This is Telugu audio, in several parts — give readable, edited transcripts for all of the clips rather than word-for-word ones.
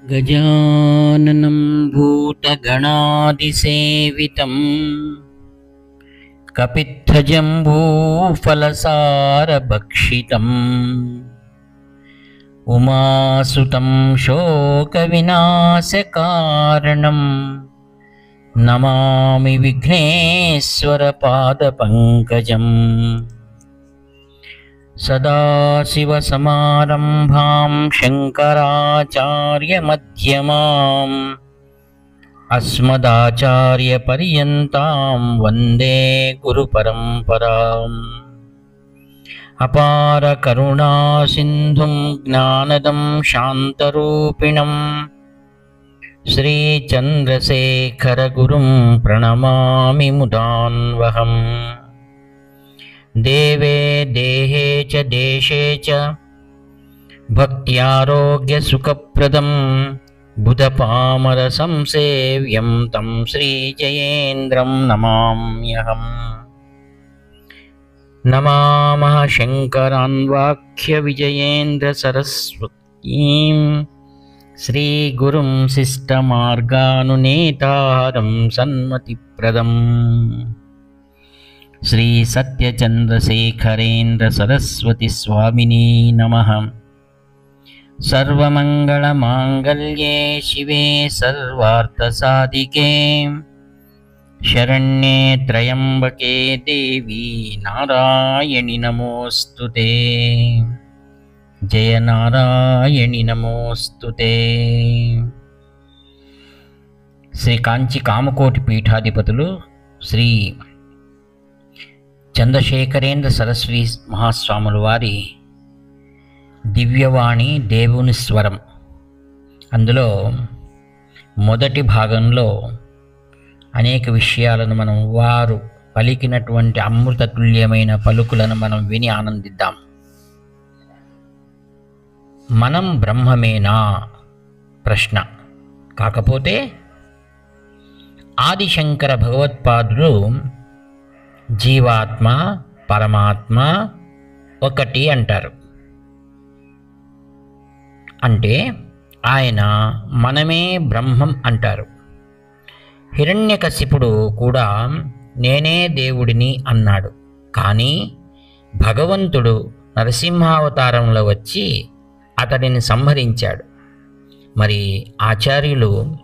गजाननं भूतगणादिसेवितं कपित्थजम्बूफलसारभक्षितम् उमासुतं शोकविनाशकारणं नमामि विघ्नेश्वरपादपङ्कजम्। सदाशिवसमारम्भां शङ्कराचार्यमध्यमाम् अस्मदाचार्यपर्यन्तां वन्दे गुरुपरम्पराम्। अपारकरुणासिन्धुं ज्ञानदं शान्तरूपिणं श्रीचन्द्रशेखरगुरुं प्रणमामि मुदान्वहम्। देवे देहे च देशे च भक्त्यारोग्यसुखप्रदं बुधपामरसंसेव्यं तं श्रीजयेन्द्रं नमाम्यहम्। नमामः शङ्करान्वाख्यविजयेन्द्रसरस्वतीं श्रीगुरुं शिष्टमार्गानुनेतारं सन्मतिप्रदम्। श्री सत्यचंद्रशेखरेन्द्र सरस्वती स्वामिने नमः। सर्वमंगलमांगल्ये शिवे सर्वार्थसाधिके शरण्ये त्र्यंबके देवी नारायणि नमोस्तुते। जय नारायणि नमोस्तुते। श्री कांची कामकोटि पीठाधिपतुलु श्री చంద్రశేఖరేంద్ర సరస్వతి మహాస్వాముల వారి దివ్యవాణి దేవుని స్వరం, అందులో మొదటి భాగంలో అనేక విషయాలను మనం వారు పలికినటువంటి అమృతతుల్యమైన పలుకులను మనం విని ఆనందిద్దాం. మనం బ్రహ్మమేనా ప్రశ్న. కాకపోతే ఆదిశంకర భగవత్పాదులు జీవాత్మ పరమాత్మ ఒకటి అంటారు. అంటే ఆయన మనమే బ్రహ్మం అంటారు. హిరణ్యకశిపుడు కూడా నేనే దేవుడిని అన్నాడు. కానీ భగవంతుడు నరసింహావతారంలో వచ్చి అతడిని సంహరించాడు. మరి ఆచార్యులు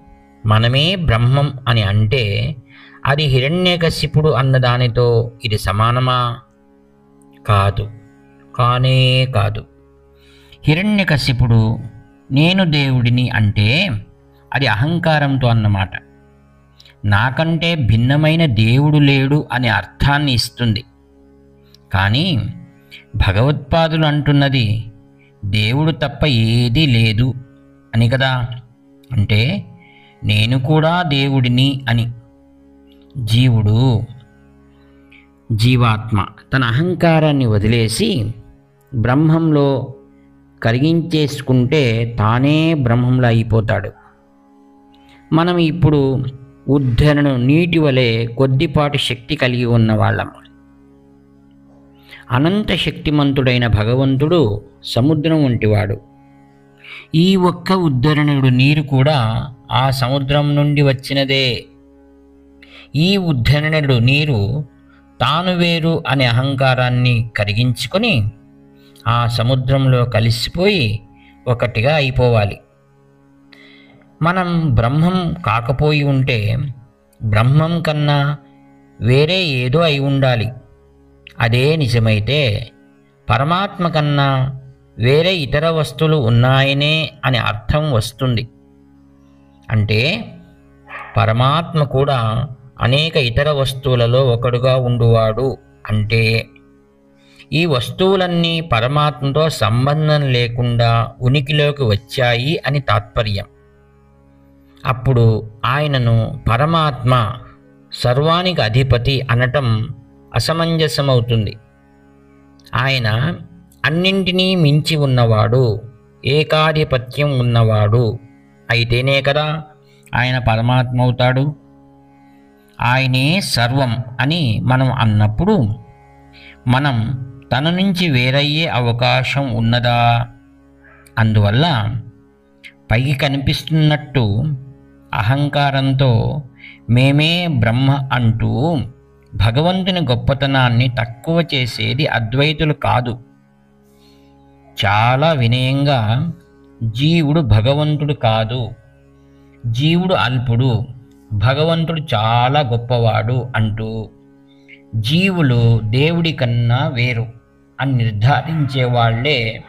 మనమే బ్రహ్మం అని అంటే అది హిరణ్యకశిపుడు అన్నదానితో ఇది సమానమా? కాదు, కానే కాదు. హిరణ్యకశిపుడు నేను దేవుడిని అంటే అది అహంకారంతో అన్నమాట. నాకంటే భిన్నమైన దేవుడు లేడు అనే అర్థాన్ని ఇస్తుంది. కానీ భగవత్పాదులు అంటున్నది దేవుడు తప్ప ఏదీ లేదు అని కదా. అంటే నేను కూడా దేవుడిని అని. జీవుడు జీవాత్మ తన అహంకారాన్ని వదిలేసి బ్రహ్మంలో కరిగించేసుకుంటే తానే బ్రహ్మంలో అయిపోతాడు. మనం ఇప్పుడు ఉద్ధరణను నీటి వలె కొద్దిపాటి శక్తి కలిగి ఉన్న వాళ్ళం. అనంత శక్తిమంతుడైన భగవంతుడు సముద్రం వంటివాడు. ఈ ఒక్క ఉద్ధరణుడు నీరు కూడా ఆ సముద్రం నుండి వచ్చినదే. ఈ ఉద్ధరణుడు నీరు తాను వేరు అనే అహంకారాన్ని కరిగించుకొని ఆ సముద్రంలో కలిసిపోయి ఒకటిగా అయిపోవాలి. మనం బ్రహ్మం కాకపోయి ఉంటే బ్రహ్మం కన్నా వేరే ఏదో అయి ఉండాలి. అదే నిజమైతే పరమాత్మ కన్నా వేరే ఇతర వస్తువులు ఉన్నాయనే అని అర్థం వస్తుంది. అంటే పరమాత్మ కూడా అనేక ఇతర వస్తువులలో ఒకడుగా ఉండువాడు. అంటే ఈ వస్తువులన్నీ పరమాత్మతో సంబంధం లేకుండా ఉనికిలోకి వచ్చాయి అని తాత్పర్యం. అప్పుడు ఆయనను పరమాత్మ సర్వానికి అధిపతి అనటం అసమంజసమవుతుంది. ఆయన అన్నింటినీ మించి ఉన్నవాడు, ఏకాధిపత్యం ఉన్నవాడు అయితేనే కదా ఆయన పరమాత్మ అవుతాడు. ఆయనే సర్వం అని మనం అన్నప్పుడు మనం తన నుంచి వేరయ్యే అవకాశం ఉన్నదా? అందువల్ల పైకి కనిపిస్తున్నట్టు అహంకారంతో మేమే బ్రహ్మ అంటూ భగవంతుని గొప్పతనాన్ని తక్కువ చేసేది అద్వైతులు కాదు. చాలా వినయంగా జీవుడు భగవంతుడు కాదు, జీవుడు అల్పుడు, భగవంతుడు చాలా గొప్పవాడు అంటూ జీవులు దేవుడి కన్నా వేరు అని నిర్ధారించే వాళ్ళే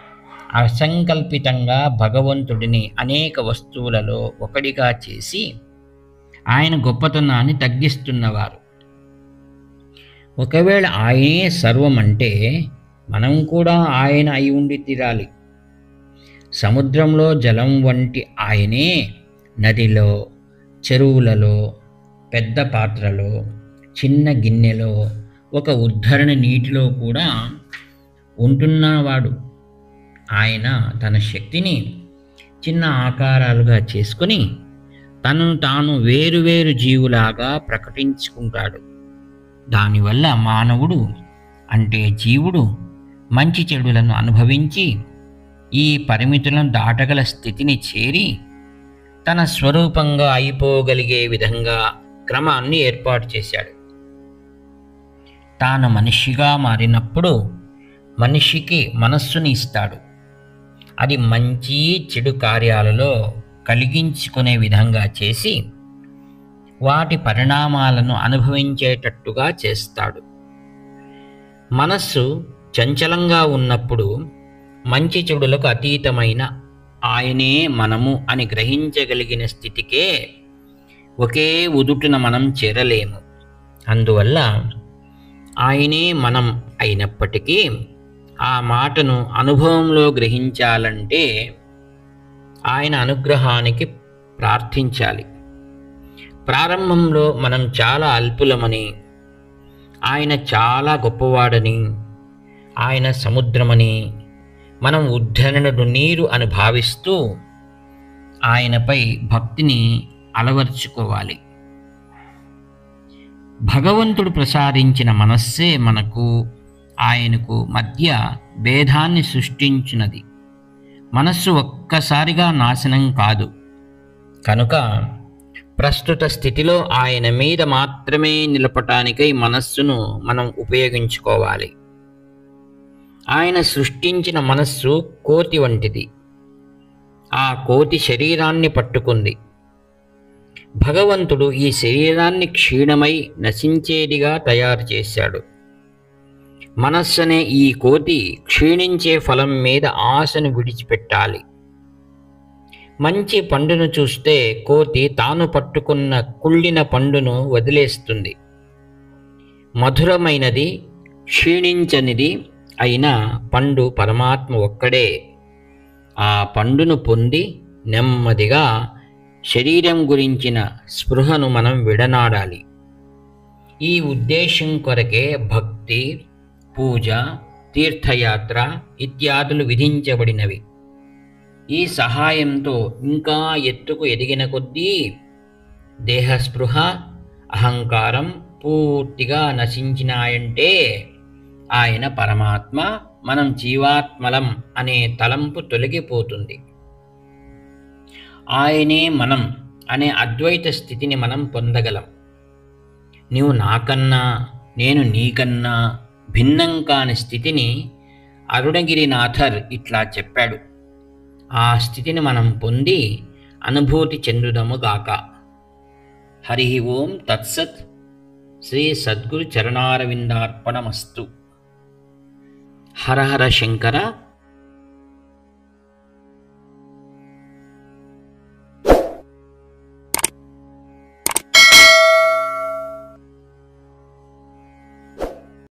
అసంకల్పితంగా భగవంతుడిని అనేక వస్తువులలో ఒకటిగా చేసి ఆయన గొప్పతనాన్ని తగ్గిస్తున్నవారు. ఒకవేళ ఆయనే సర్వం అంటే మనం కూడా ఆయన అయి ఉండి తీరాలి. సముద్రంలో జలం వంటి ఆయనే నదిలో, చెరువులలో, పెద్ద పాత్రలో, చిన్న గిన్నెలో, ఒక ఉద్ధరణ నీటిలో కూడా ఉంటున్నవాడు. ఆయన తన శక్తిని చిన్న ఆకారాలుగా చేసుకుని తనను తాను వేరువేరు జీవులాగా ప్రకటించుకుంటాడు. దానివల్ల మానవుడు అంటే జీవుడు మంచి చెడులను అనుభవించి ఈ పరిమితులను దాటగల స్థితిని చేరి తన స్వరూపంగా అయిపోగలిగే విధంగా క్రమాన్ని ఏర్పాటు చేశాడు. తాను మనిషిగా మారినప్పుడు మనిషికి మనస్సుని ఇస్తాడు. అది మంచి చెడు కార్యాలలో కలిగించుకునే విధంగా చేసి వాటి పరిణామాలను అనుభవించేటట్టుగా చేస్తాడు. మనస్సు చంచలంగా ఉన్నప్పుడు మంచి చెడులకు అతీతమైన ఆయనే మనము అని గ్రహించగలిగిన స్థితికే ఒకే ఉదుటున మనం చేరలేము. అందువల్ల ఆయనే మనం అయినప్పటికీ ఆ మాటను అనుభవంలో గ్రహించాలంటే ఆయన అనుగ్రహానికి ప్రార్థించాలి. ప్రారంభంలో మనం చాలా అల్పులమని, ఆయన చాలా గొప్పవాడని, ఆయన సముద్రమని, మనం ఉద్ధరణుడు నీరు అని భావిస్తూ ఆయనపై భక్తిని అలవర్చుకోవాలి. భగవంతుడు ప్రసాదించిన మనస్సే మనకు ఆయనకు మధ్య భేదాన్ని సృష్టించినది. మనస్సు ఒక్కసారిగా నాశనం కాదు కనుక ప్రస్తుత స్థితిలో ఆయన మీద మాత్రమే నిలపటానికై మనస్సును మనం ఉపయోగించుకోవాలి. ఆయన సృష్టించిన మనస్సు కోతి వంటిది. ఆ కోతి శరీరాన్ని పట్టుకుంది. భగవంతుడు ఈ శరీరాన్ని క్షీణమై నశించేదిగా తయారు చేశాడు. మనస్సనే ఈ కోతి క్షీణించే ఫలం మీద ఆశను విడిచిపెట్టాలి. మంచి పండును చూస్తే కోతి తాను పట్టుకున్న కుళ్ళిన పండును వదిలేస్తుంది. మధురమైనది, క్షీణించనిది అయిన పండు పరమాత్మ ఒక్కడే. ఆ పండును పొంది నెమ్మదిగా శరీరం గురించిన స్పృహను మనం విడనాడాలి. ఈ ఉద్దేశం కొరకే భక్తి, పూజ, తీర్థయాత్ర ఇత్యాదులు విధించబడినవి. ఈ సహాయంతో ఇంకా ఎత్తుకు ఎదిగిన కొద్దీ దేహస్పృహ, అహంకారం పూర్తిగా నశించినాయంటే ఆయన పరమాత్మ, మనం జీవాత్మలం అనే తలంపు తొలగిపోతుంది. ఆయనే మనం అనే అద్వైత స్థితిని మనం పొందగలం. నీవు నాకన్నా, నేను నీకన్నా భిన్నం కాని స్థితిని అరుణగిరినాథర్ ఇట్లా చెప్పాడు. ఆ స్థితిని మనం పొంది అనుభూతి చెందుదముగాక. హరి ఓం తత్సత్. శ్రీ సద్గురు చరణారవిందార్పణమస్తు. హర హర శంకర.